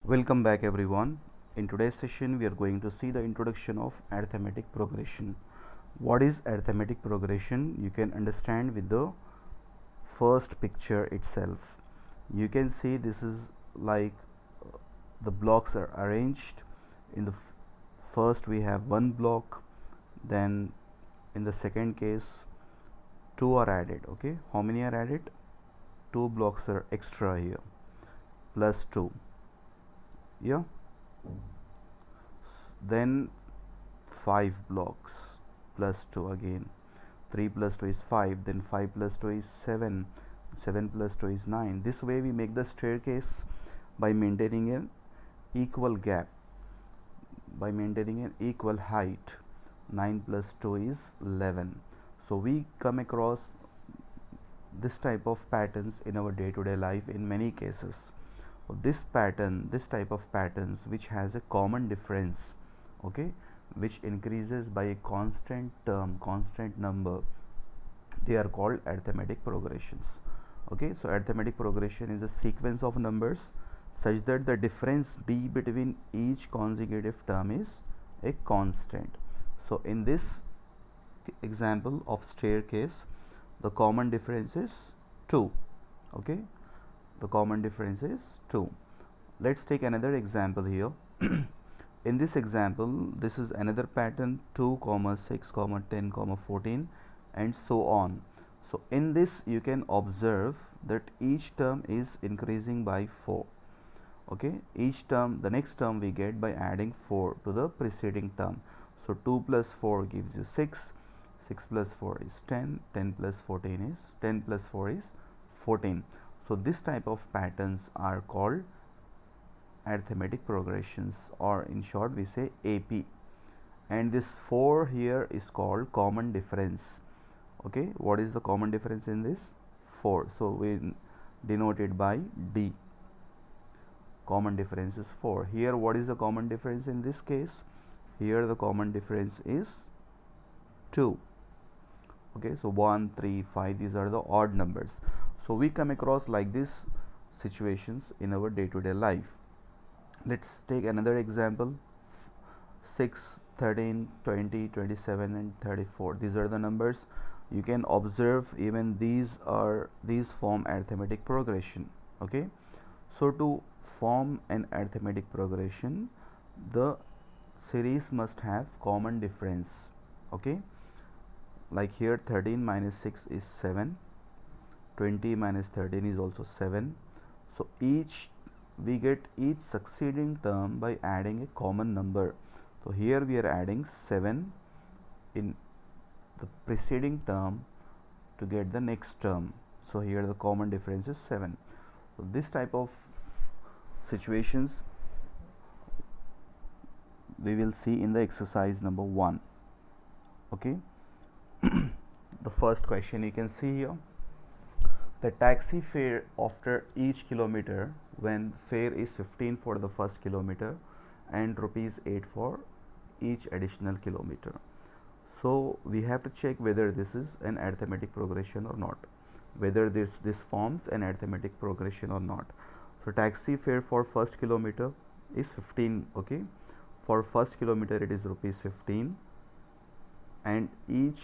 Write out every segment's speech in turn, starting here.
Welcome back everyone. In today's session we are going to see the introduction of arithmetic progression. What is arithmetic progression? You can understand with the first picture itself. You can see this is like the blocks are arranged. In the first we have one block, then in the second case two are added. Okay, how many are added? Two blocks are extra here, plus 2. Yeah, then 5 blocks plus 2 again. 3 plus 2 is 5, then 5 plus 2 is 7, 7 plus 2 is 9. This way we make the staircase by maintaining an equal gap, by maintaining an equal height. 9 plus 2 is 11. So we come across this type of patterns in our day-to-day life in many cases. This type of patterns which has a common difference, okay, which increases by a constant term, constant number, they are called arithmetic progressions. Okay, so arithmetic progression is a sequence of numbers such that the difference d between each consecutive term is a constant. So in this example of staircase, the common difference is 2. Okay, the common difference is 2. Let's take another example here. In this example, this is another pattern, 2 comma 6 comma 10 comma 14 and so on. So in this you can observe that each term is increasing by 4. Okay, each term, the next term we get by adding 4 to the preceding term. So 2 plus 4 gives you 6, 6 plus 4 is 10, 10 plus 14 is 10 plus 4 is 14. So this type of patterns are called arithmetic progressions, or in short we say AP, and this 4 here is called common difference. Okay, what is the common difference in this? 4. So we denote it by D. Common difference is 4. Here what is the common difference in this case? Here the common difference is 2. Okay, so 1, 3, 5, these are the odd numbers. So we come across like this situations in our day-to-day life. Let's take another example. 6, 13, 20, 27 and 34. These are the numbers. You can observe even these form arithmetic progression. Okay, so to form an arithmetic progression, the series must have common difference. Okay, like here 13 minus 6 is 7, 20 minus 13 is also 7. So we get each succeeding term by adding a common number. So here we are adding 7 in the preceding term to get the next term. So here the common difference is 7. So this type of situations we will see in the exercise number 1. Okay, the first question you can see here. The taxi fare after each kilometer, when fare is 15 for the first kilometer and rupees 8 for each additional kilometer. So we have to check whether this is an arithmetic progression or not, whether this forms an arithmetic progression or not. So taxi fare for first kilometer is 15. Okay, for first kilometer it is rupees 15, and each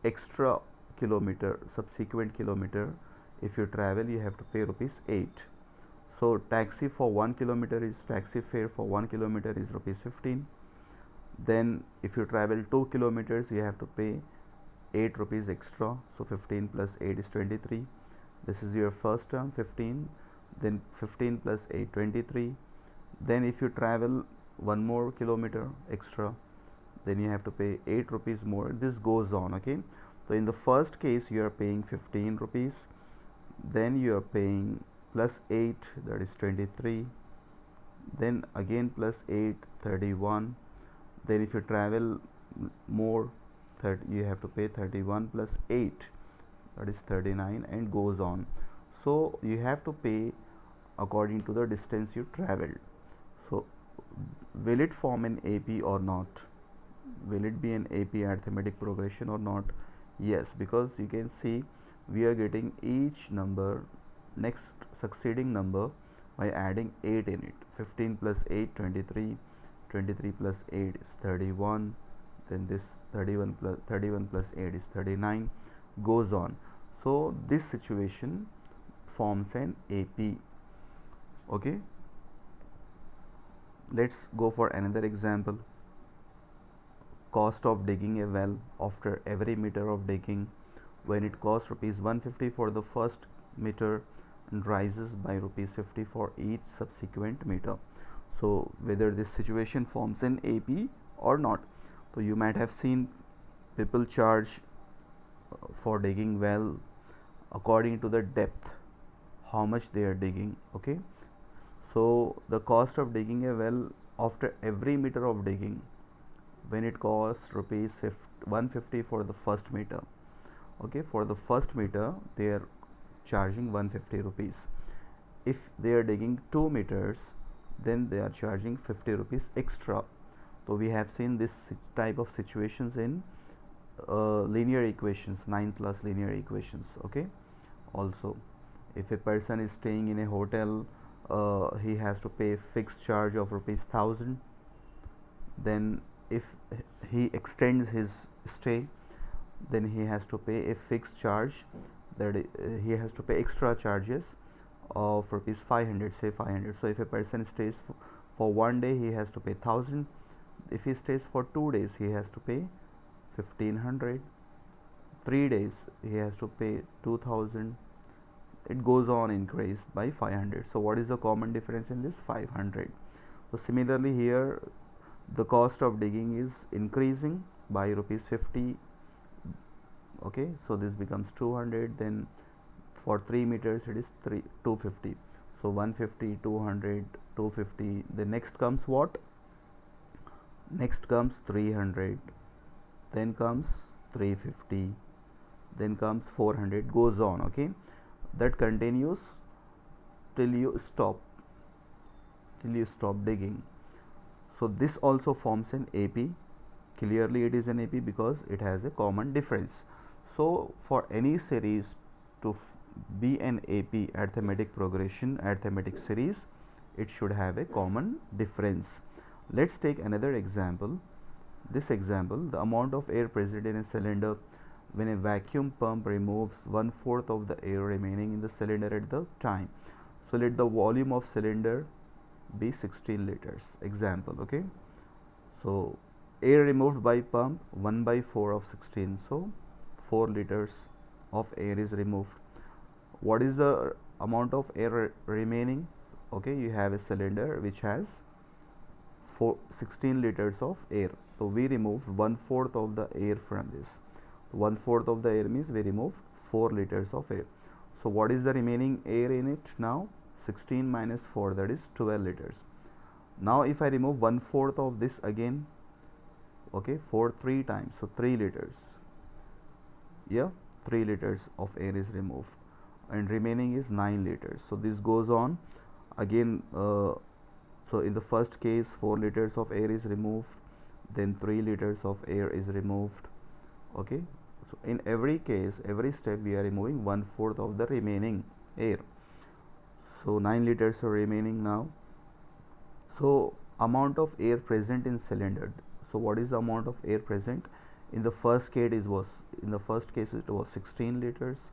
extra kilometer, subsequent kilometer, if you travel you have to pay rupees 8. So taxi for 1 kilometer is, taxi fare for 1 kilometer is rupees 15. Then if you travel 2 kilometers you have to pay 8 rupees extra. So 15 plus 8 is 23. This is your first term, 15. Then 15 plus 8, 23. Then if you travel 1 more kilometer extra, then you have to pay 8 rupees more. This goes on. Okay, so in the first case you are paying 15 rupees, then you are paying plus 8, that is 23, then again plus 8, 31. Then if you travel more, you have to pay 31 plus 8, that is 39, and goes on. So you have to pay according to the distance you traveled. So will it form an AP or not? Will it be an AP, arithmetic progression, or not? Yes, because you can see we are getting each number, next succeeding number by adding 8 in it. 15 plus 8, 23. 23 plus 8 is 31. Then this 31 plus 8 is 39. Goes on. So this situation forms an AP. Okay. Let's go for another example. Cost of digging a well after every meter of digging, when it costs rupees 150 for the first meter and rises by rupees 50 for each subsequent meter. So whether this situation forms an AP or not. So you might have seen people charge for digging well according to the depth, how much they are digging. Okay, so the cost of digging a well after every meter of digging, when it costs rupees 150 for the first meter. Okay, for the first meter they are charging 150 rupees. If they are digging 2 meters, then they are charging 50 rupees extra. So we have seen this type of situations in linear equations, 9 plus linear equations. Okay, also if a person is staying in a hotel, he has to pay fixed charge of rupees 1000. Then if he extends his stay, then he has to pay a fixed charge, that he has to pay extra charges of rupees 500, say 500. So if a person stays for 1 day, he has to pay 1000. If he stays for 2 days, he has to pay 1500. 3 days he has to pay 2000. It goes on increase by 500. So what is the common difference in this? 500. So similarly here the cost of digging is increasing by rupees 50. Okay, so this becomes 200. Then for 3 meters it is 250. So 150, 200, 250. The next comes what? Next comes 300. Then comes 350. Then comes 400. Goes on. Okay, that continues till you stop digging. So this also forms an AP. Clearly it is an AP because it has a common difference. So for any series to be an AP, arithmetic progression, arithmetic series, it should have a common difference. Let's take another example. This example, the amount of air present in a cylinder when a vacuum pump removes 1/4 of the air remaining in the cylinder at the time. So let the volume of cylinder be 16 liters. Example. Okay, so air removed by pump 1/4 of 16, so 4 liters of air is removed. What is the amount of air remaining? Okay, you have a cylinder which has 16 liters of air. So we removed 1/4 of the air from this. 1/4 of the air means we removed 4 liters of air. So what is the remaining air in it now? 16 minus 4, that is 12 liters. Now if I remove 1/4 of this again, okay, for 3 times, so 3 liters. Yeah, 3 liters of air is removed and remaining is 9 liters. So this goes on again. So in the first case 4 liters of air is removed, then 3 liters of air is removed. Okay, so in every case, every step we are removing 1/4 of the remaining air. So 9 liters are remaining now. So amount of air present in cylinder. So what is the amount of air present? In the first case it was 16 liters.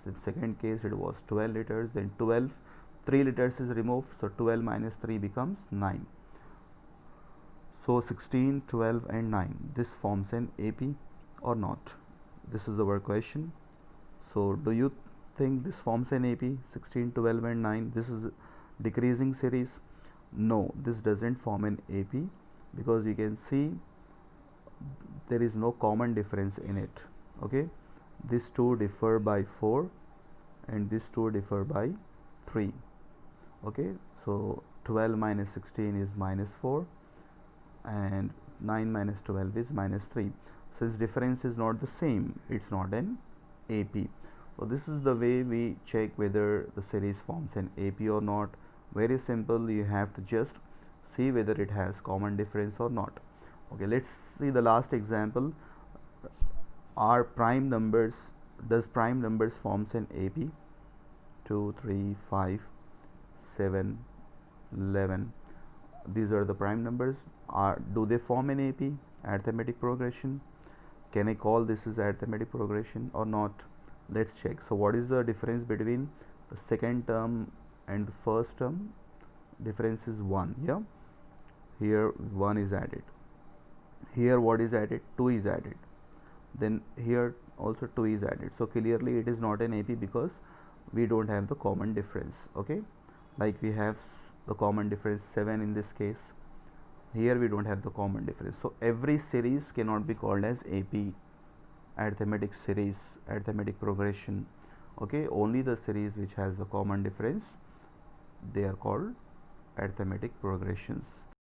In second case it was 12 liters. Then 3 liters is removed. So 12 minus 3 becomes 9. So 16, 12 and 9. This forms an AP or not? This is our question. So do you think this forms an AP? 16, 12 and 9. This is decreasing series. No, this doesn't form an AP because you can see there is no common difference in it. Okay, these two differ by 4 and these two differ by 3. Okay, so 12 minus 16 is minus 4 and 9 minus 12 is minus 3. So this difference is not the same, it's not an AP. So this is the way we check whether the series forms an AP or not. Very simple, you have to just see whether it has common difference or not. Okay, let's see the last example. Are prime numbers, does prime numbers forms an AP? 2, 3, 5, 7, 11. These are the prime numbers. Do they form an AP, arithmetic progression? Can I call this as arithmetic progression or not? Let's check. So what is the difference between the second term and the first term? Difference is 1. Yeah, here 1 is added. Here what is added? 2 is added. Then here also 2 is added. So clearly it is not an AP because we don't have the common difference. Okay, like we have the common difference 7 in this case. Here we don't have the common difference. So every series cannot be called as AP, arithmetic series, arithmetic progression. Okay, only the series which has the common difference, they are called arithmetic progressions.